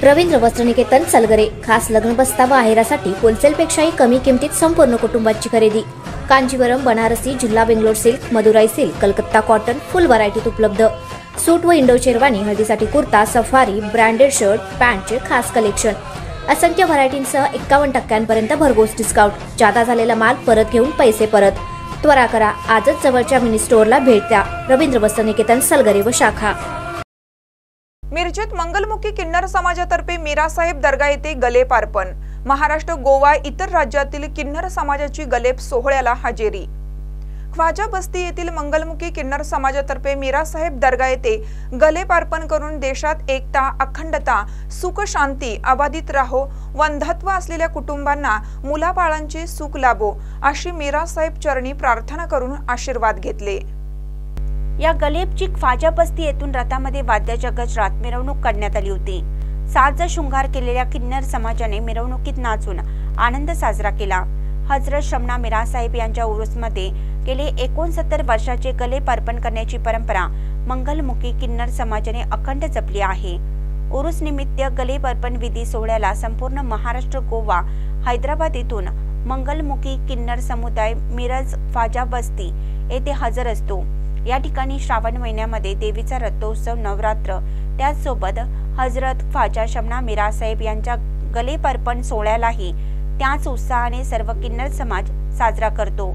रवींद्र वस्त्रनिकेतन सलगरे खास लग्न बस्ता व आहेरासाठी होलसेलपेक्षाही कमी किमतीत संपूर्ण कुटुंबाची खरेदी। कांजीवरम, बनारसी, जिल्हा Bangalore silk, Madurai silk, Calcutta cotton full व्हरायटीत उपलब्ध। सूट व इंडो शेरवानी, हळदीसाठी कुर्ता, सफारी, ब्रँडेड शर्ट, पॅन्टचे खास कलेक्शन। असंख्य व्हरायटींसह 51% भरघोस डिस्काउंट। जादा झालेला माल परत घेऊन पैसे परत। त्वरा करा, आजच जवळच्या मिनी स्टोअरला भेट द्या। रवींद्र वस्त्रनिकेतन सलगरे व शाखा। मिरजेत मंगलमुखी किन्नर समाजातर्फे मीरासाहेब दर्गा येथे गलेप अर्पण। महाराष्ट्र, गोवा, इतर राज्यातील किन्नर समाजाची गलेप सोहळ्याला हजेरी। ख्वाजा बस्ती येथील मंगलमुखी किन्नर समाजातर्फे मीरासाहेब दर्गा येथे गलेप अर्पण करून देशात एकता, अखंडता, सुख, शांती अबाधित राहो, वंध्यत्व असलेल्या कुटुंबांना मुलाबाळांचे सुख लाभो अशी मीरासाहेब चरणी प्रार्थना करून आशीर्वाद घेतले। या गलेपची ख्वाजा बस्ती येथून रथामध्ये वाद्याच्या गजरात मिरवणूक काढण्यात आली होती। साज शृंगार केलेल्या किन्नर समाजाने मिरवणुकीत नाचून आनंद साजरा केला। हजरत शमना मीरासाहेब यांच्या उरूसमध्ये गेले 69 वर्षाचे गलेप अर्पण करण्याची परंपरा मंगलमुखी किन्नर समाजाने अखंड जपली आहे। उरूस निमित्त गलेप अर्पण विधी सोहळ्याला संपूर्ण महाराष्ट्र, गोवा, हैदराबाद येथून मंगलमुखी किन्नर समुदाय मिरज ख्वाजा बस्ती येथे हजर असतो। या ठिकाणी श्रावण महिन्यामध्ये देवीचा रथोत्सव, नवरात्र, त्याचसोबत हजरत ख्वाजा शमना मीरासाहेब यांच्या गलेप अर्पण सोहळ्यालाही त्याच उत्साहाने सर्व किन्नर समाज साजरा करतो।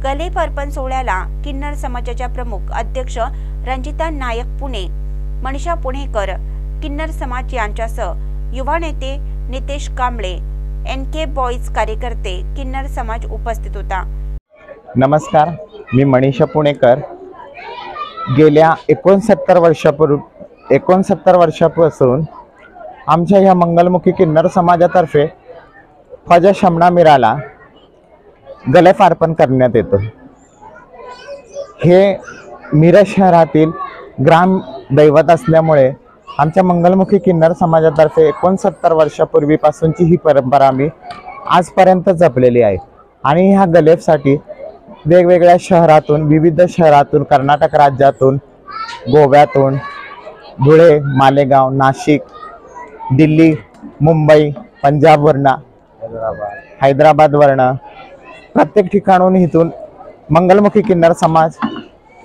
गलेप अर्पण सोहळ्याला किन्नर समाजाच्या प्रमुख अध्यक्ष रंजिता नायक पुणे, मनीषा पुणेकर, किन्नर समाज यांच्यासह युवा नेते नितेश कांबळे, NK बॉयज कार्यकर्ते, किन्नर समाज उपस्थित होता। नमस्कार, मी मनीषा पुणेकर। गेल्या 69 वर्षापासून आमच्या ह्या मंगलमुखी किन्नर समाजातर्फे ख्वाजा शमना मीराला गलेप अर्पण करण्यात येतो। हे मिरज शहरातील ग्राम दैवत असल्यामुळे आमच्या मंगलमुखी किन्नर समाजातर्फे 69 वर्षापूर्वीपासूनची ही परंपरा आम्ही आजपर्यंत जपलेली आहे। आणि ह्या गलेपसाठी वेगवेगळ्या शहरातून, विविध शहरातून, कर्नाटक राज्यातून, गोव्यातून, धुळे, मालेगाव, नाशिक, दिल्ली, मुंबई, पंजाबवरनं, हैदराबादवरनं प्रत्येक ठिकाणून इथून मंगलमुखी किन्नर समाज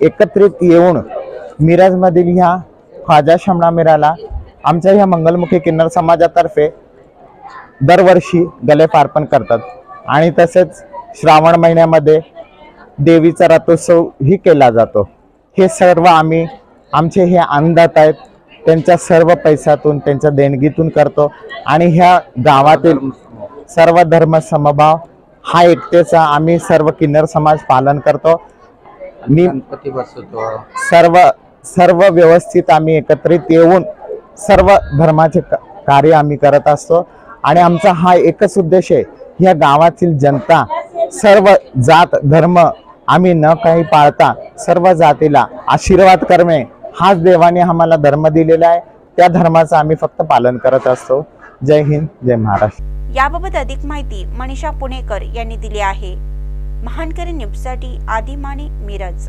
एकत्रित येऊन मिरजमधील ह्या ख्वाजा शमना मीराला आमच्या ह्या मंगलमुखी किन्नर समाजातर्फे दरवर्षी गलेप अर्पण करतात। आणि तसेच श्रावण महिन्यामध्ये देवीचा रथोत्सव ही केला जातो। हे सर्व आम्ही आमचे हे अन्नदाता आहेत त्यांच्या सर्व पैशातून, त्यांच्या देणगीतून करतो। आणि ह्या गावातील सर्व धर्म समभाव हा एकतेचा आम्ही सर्व किन्नर समाज पालन करतो। सर्व व्यवस्थित आम्ही एकत्रित येऊन सर्व धर्माचे कार्य आम्ही करत असतो। आणि आमचा हा एकच उद्देश आहे, ह्या गावातील जनता, सर्व जात धर्म आम्ही न काही पाळता सर्व जातीला आशीर्वाद करणे हाच देवाने आम्हाला धर्म दिलेला आहे। त्या धर्माचं आम्ही फक्त पालन करत असतो। जय हिंद, जय महाराष्ट्र। याबाबत अधिक माहिती मनीषा पुणेकर यांनी दिली आहे। महानकरी न्यूजसाठी आदिमाने, मिरज।